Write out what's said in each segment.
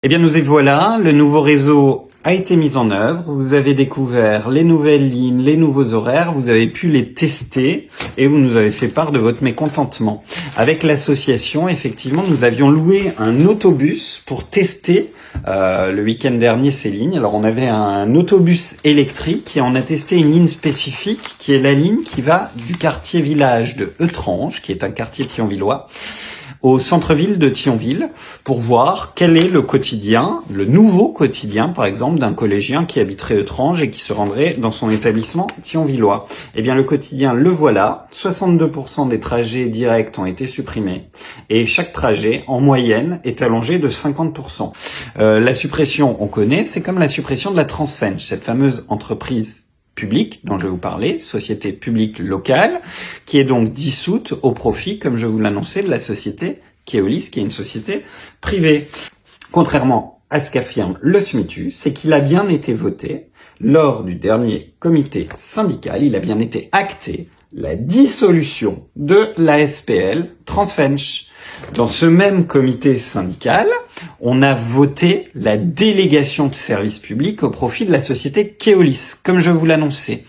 Eh bien, nous y voilà. Le nouveau réseau a été mis en œuvre. Vous avez découvert les nouvelles lignes, les nouveaux horaires. Vous avez pu les tester et vous nous avez fait part de votre mécontentement. Avec l'association, effectivement, nous avions loué un autobus pour tester le week-end dernier ces lignes. Alors, on avait un autobus électrique et on a testé une ligne spécifique qui est la ligne qui va du quartier village de Eutrange, qui est un quartier thionvillois, au centre-ville de Thionville pour voir quel est le quotidien, le nouveau quotidien, par exemple, d'un collégien qui habiterait Eutrange et qui se rendrait dans son établissement thionvillois. Eh bien, le quotidien, le voilà. 62% des trajets directs ont été supprimés et chaque trajet, en moyenne, est allongé de 50%. La suppression, on connaît, c'est comme la suppression de la Transfench, cette fameuse entreprise publique dont je vais vous parler, société publique locale, qui est donc dissoute au profit, comme je vous l'annonçais, de la société Keolis, qui est une société privée. Contrairement à ce qu'affirme le SMITU, c'est qu'il a bien été voté lors du dernier comité syndical, il a bien été acté la dissolution de la SPL Transfench. Dans ce même comité syndical, on a voté la délégation de service public au profit de la société Keolis, comme je vous l'annonçais.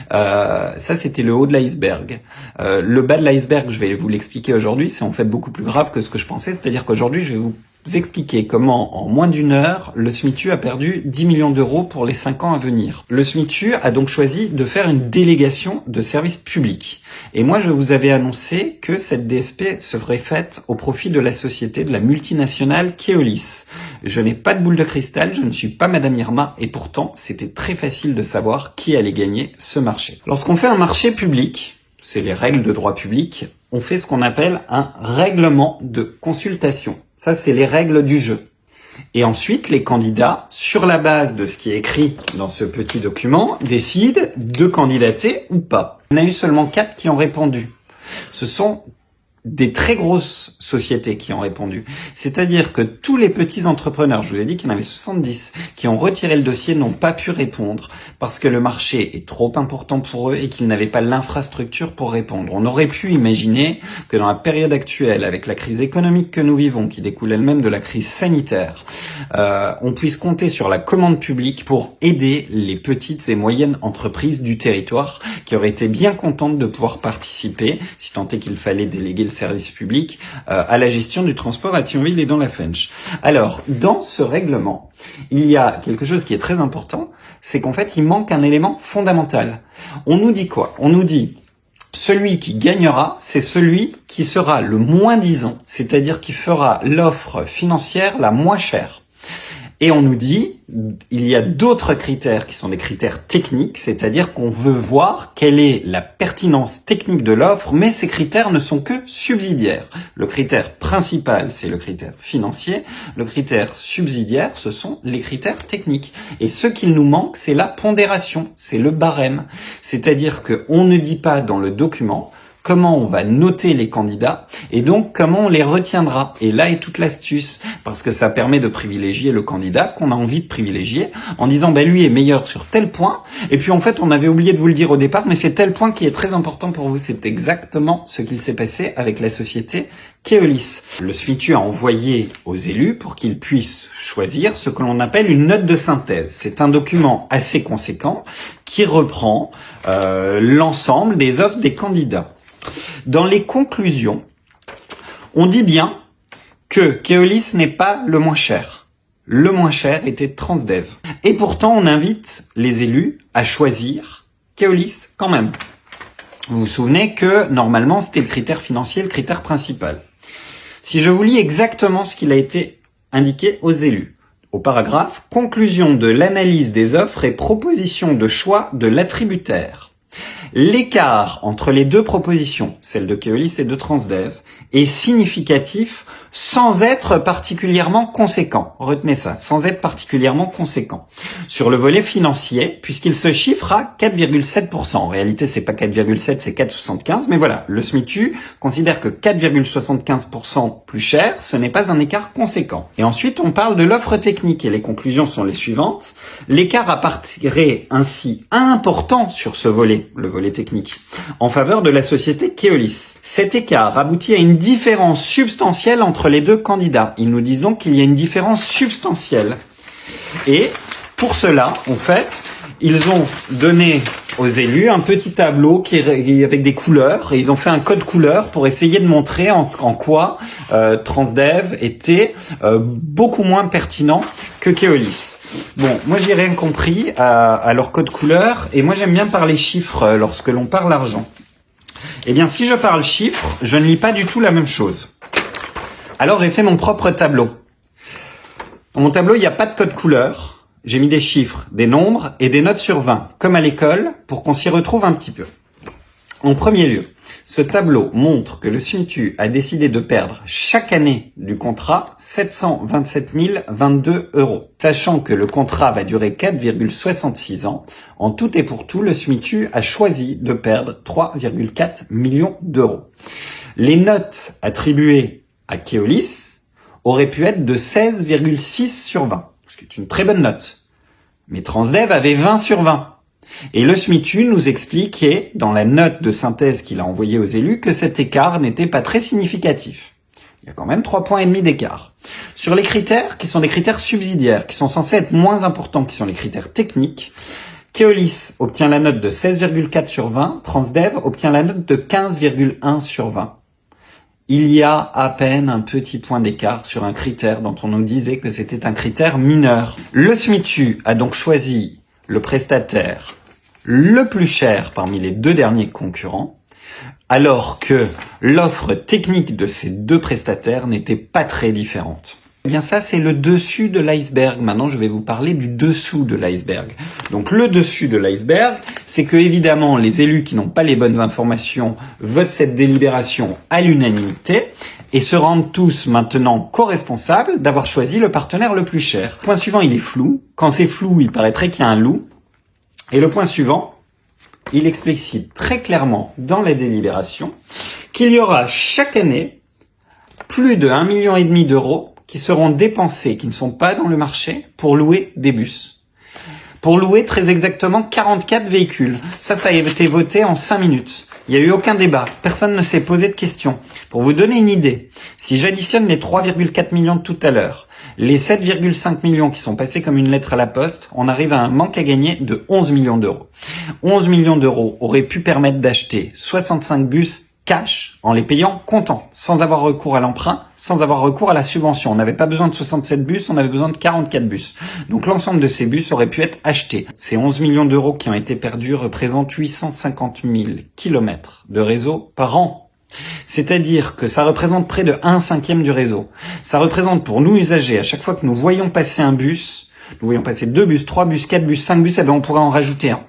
Ça, c'était le haut de l'iceberg. Le bas de l'iceberg, je vais vous l'expliquer aujourd'hui, c'est en fait beaucoup plus grave que ce que je pensais, c'est-à-dire qu'aujourd'hui, je vais vous expliquer comment, en moins d'une heure, le SMITU a perdu 10 millions d'euros pour les 5 ans à venir. Le SMITU a donc choisi de faire une délégation de service public. Et moi, je vous avais annoncé que cette DSP serait faite au profit de la société, de la multinationale Keolis. Je n'ai pas de boule de cristal, je ne suis pas Madame Irma, et pourtant, c'était très facile de savoir qui allait gagner ce marché. Lorsqu'on fait un marché public, c'est les règles de droit public, on fait ce qu'on appelle un règlement de consultation. Ça, c'est les règles du jeu. Et ensuite, les candidats, sur la base de ce qui est écrit dans ce petit document, décident de candidater ou pas. On a eu seulement 4 qui ont répondu. Ce sont des très grosses sociétés qui ont répondu. C'est-à-dire que tous les petits entrepreneurs, je vous ai dit qu'il y en avait 70, qui ont retiré le dossier, n'ont pas pu répondre parce que le marché est trop important pour eux et qu'ils n'avaient pas l'infrastructure pour répondre. On aurait pu imaginer que dans la période actuelle, avec la crise économique que nous vivons, qui découle elle-même de la crise sanitaire, on puisse compter sur la commande publique pour aider les petites et moyennes entreprises du territoire qui auraient été bien contentes de pouvoir participer, si tant est qu'il fallait déléguer le service public, à la gestion du transport à Thionville et dans la Fench. Alors, dans ce règlement, il y a quelque chose qui est très important, c'est qu'en fait, il manque un élément fondamental. On nous dit quoi? On nous dit celui qui gagnera, c'est celui qui sera le moins disant, c'est-à-dire qui fera l'offre financière la moins chère. Et on nous dit, il y a d'autres critères qui sont des critères techniques, c'est-à-dire qu'on veut voir quelle est la pertinence technique de l'offre, mais ces critères ne sont que subsidiaires. Le critère principal, c'est le critère financier. Le critère subsidiaire, ce sont les critères techniques. Et ce qu'il nous manque, c'est la pondération, c'est le barème. C'est-à-dire qu'on ne dit pas dans le document comment on va noter les candidats et donc comment on les retiendra. Et là est toute l'astuce, parce que ça permet de privilégier le candidat qu'on a envie de privilégier en disant lui est meilleur sur tel point, et puis en fait on avait oublié de vous le dire au départ, mais c'est tel point qui est très important pour vous. C'est exactement ce qu'il s'est passé avec la société Keolis. Le SMITU a envoyé aux élus pour qu'ils puissent choisir ce que l'on appelle une note de synthèse. C'est un document assez conséquent qui reprend l'ensemble des offres des candidats. Dans les conclusions, on dit bien que Keolis n'est pas le moins cher. Le moins cher était Transdev. Et pourtant, on invite les élus à choisir Keolis quand même. Vous vous souvenez que normalement, c'était le critère financier, le critère principal. Si je vous lis exactement ce qu'il a été indiqué aux élus, au paragraphe « Conclusion de l'analyse des offres et propositions de choix de l'attributaire ». L'écart entre les deux propositions, celle de Keolis et de Transdev, est significatif sans être particulièrement conséquent. Retenez ça, sans être particulièrement conséquent. Sur le volet financier, puisqu'il se chiffre à 4,7%. En réalité, c'est pas 4,7, c'est 4,75. Mais voilà, le SMITU considère que 4,75% plus cher, ce n'est pas un écart conséquent. Et ensuite, on parle de l'offre technique et les conclusions sont les suivantes. L'écart apparaît ainsi important sur ce volet, le volet technique, en faveur de la société Keolis. Cet écart aboutit à une différence substantielle entre entre les deux candidats. Ils nous disent donc qu'il y a une différence substantielle. Et pour cela, en fait, ils ont donné aux élus un petit tableau avec des couleurs, et ils ont fait un code couleur pour essayer de montrer en quoi Transdev était beaucoup moins pertinent que Keolis. Bon, moi j'ai rien compris à leur code couleur, et moi j'aime bien parler chiffres lorsque l'on parle argent. Eh bien, si je parle chiffres, je ne lis pas du tout la même chose. Alors j'ai fait mon propre tableau. Dans mon tableau, il n'y a pas de code couleur. J'ai mis des chiffres, des nombres et des notes sur 20, comme à l'école, pour qu'on s'y retrouve un petit peu. En premier lieu, ce tableau montre que le SMITU a décidé de perdre chaque année du contrat 727 022 €. Sachant que le contrat va durer 4,66 ans, en tout et pour tout, le SMITU a choisi de perdre 3,4 millions d'euros. Les notes attribuées à Keolis auraient pu être de 16,6 sur 20. Ce qui est une très bonne note. Mais Transdev avait 20 sur 20. Et le SMITU nous expliquait, dans la note de synthèse qu'il a envoyée aux élus, que cet écart n'était pas très significatif. Il y a quand même 3,5 points d'écart. Sur les critères, qui sont des critères subsidiaires, qui sont censés être moins importants, qui sont les critères techniques, Keolis obtient la note de 16,4 sur 20, Transdev obtient la note de 15,1 sur 20. Il y a à peine un petit point d'écart sur un critère dont on nous disait que c'était un critère mineur. Le SMITU a donc choisi le prestataire le plus cher parmi les deux derniers concurrents, alors que l'offre technique de ces deux prestataires n'était pas très différente. Eh bien ça, c'est le dessus de l'iceberg. Maintenant, je vais vous parler du dessous de l'iceberg. Donc le dessus de l'iceberg, c'est que évidemment, les élus qui n'ont pas les bonnes informations votent cette délibération à l'unanimité et se rendent tous maintenant co-responsables d'avoir choisi le partenaire le plus cher. Point suivant, il est flou. Quand c'est flou, il paraîtrait qu'il y a un loup. Et le point suivant, il explicite très clairement dans la délibération qu'il y aura chaque année plus de 1,5 million d'euros qui seront dépensés, qui ne sont pas dans le marché, pour louer des bus. Pour louer très exactement 44 véhicules. Ça a été voté en 5 minutes. Il n'y a eu aucun débat. Personne ne s'est posé de questions. Pour vous donner une idée, si j'additionne les 3,4 millions de tout à l'heure, les 7,5 millions qui sont passés comme une lettre à la poste, on arrive à un manque à gagner de 11 millions d'euros. 11 millions d'euros auraient pu permettre d'acheter 65 bus cash en les payant comptant, sans avoir recours à l'emprunt, sans avoir recours à la subvention. On n'avait pas besoin de 67 bus, on avait besoin de 44 bus. Donc l'ensemble de ces bus aurait pu être achetés. Ces 11 millions d'euros qui ont été perdus représentent 850 000 kilomètres de réseau par an. C'est-à-dire que ça représente près de 1/5 du réseau. Ça représente pour nous usagers, à chaque fois que nous voyons passer un bus, nous voyons passer 2 bus, 3 bus, 4 bus, 5 bus, et bien on pourrait en rajouter un.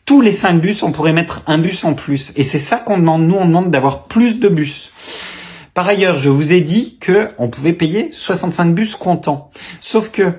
Tous les 5 bus, on pourrait mettre un bus en plus. Et c'est ça qu'on demande. Nous, on demande d'avoir plus de bus. Par ailleurs, je vous ai dit que on pouvait payer 65 bus comptant. Sauf que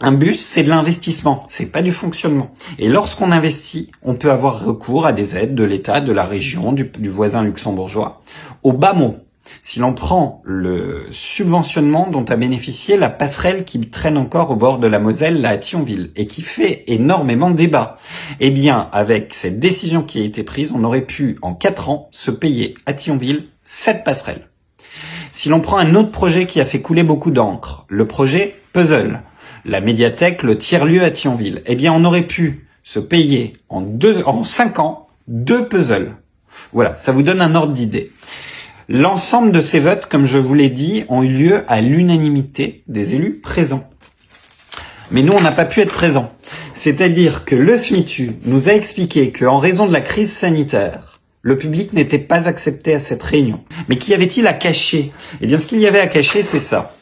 un bus, c'est de l'investissement, c'est pas du fonctionnement. Et lorsqu'on investit, on peut avoir recours à des aides de l'État, de la région, du voisin luxembourgeois. Au bas mot, si l'on prend le subventionnement dont a bénéficié la passerelle qui traîne encore au bord de la Moselle, là à Thionville, et qui fait énormément débat, eh bien, avec cette décision qui a été prise, on aurait pu, en 4 ans, se payer à Thionville 7 passerelles. Si l'on prend un autre projet qui a fait couler beaucoup d'encre, le projet Puzzle, la médiathèque, le tiers-lieu à Thionville, eh bien, on aurait pu se payer en 5 ans 2 puzzles. Voilà, ça vous donne un ordre d'idée. L'ensemble de ces votes, comme je vous l'ai dit, ont eu lieu à l'unanimité des élus présents. Mais nous, on n'a pas pu être présents. C'est-à-dire que le SMITU nous a expliqué qu'en raison de la crise sanitaire, le public n'était pas accepté à cette réunion. Mais qu'y avait-il à cacher? Eh bien, ce qu'il y avait à cacher, c'est ça.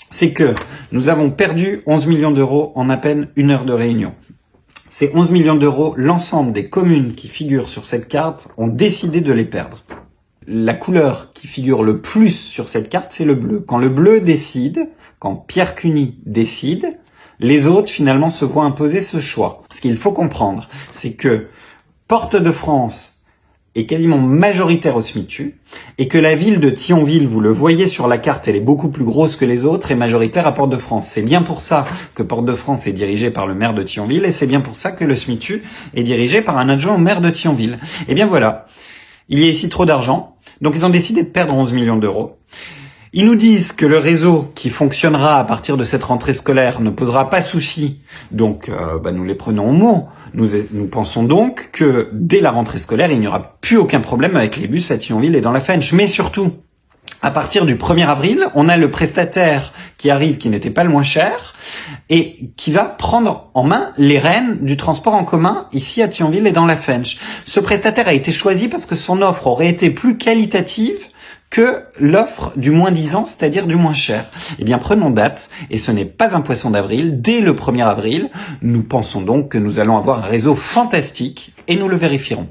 C'est que nous avons perdu 11 millions d'euros en à peine 1 heure de réunion. Ces 11 millions d'euros, l'ensemble des communes qui figurent sur cette carte ont décidé de les perdre. La couleur qui figure le plus sur cette carte, c'est le bleu. Quand le bleu décide, quand Pierre Cuny décide, les autres finalement se voient imposer ce choix. Ce qu'il faut comprendre, c'est que Porte de France est quasiment majoritaire au SMITU et que la ville de Thionville, vous le voyez sur la carte, elle est beaucoup plus grosse que les autres, est majoritaire à Porte de France. C'est bien pour ça que Porte de France est dirigée par le maire de Thionville et c'est bien pour ça que le SMITU est dirigé par un adjoint au maire de Thionville. Et bien voilà, il y a ici trop d'argent. Donc ils ont décidé de perdre 11 millions d'euros. Ils nous disent que le réseau qui fonctionnera à partir de cette rentrée scolaire ne posera pas souci, donc nous les prenons au mot. Nous pensons donc que dès la rentrée scolaire, il n'y aura plus aucun problème avec les bus à Thionville et dans la Fench. Mais surtout, à partir du 1er avril, on a le prestataire qui arrive, qui n'était pas le moins cher, et qui va prendre en main les rênes du transport en commun ici à Thionville et dans la Fench. Ce prestataire a été choisi parce que son offre aurait été plus qualitative que l'offre du moins 10 ans, c'est-à-dire du moins cher. Eh bien, prenons date, et ce n'est pas un poisson d'avril. Dès le 1er avril, nous pensons donc que nous allons avoir un réseau fantastique, et nous le vérifierons.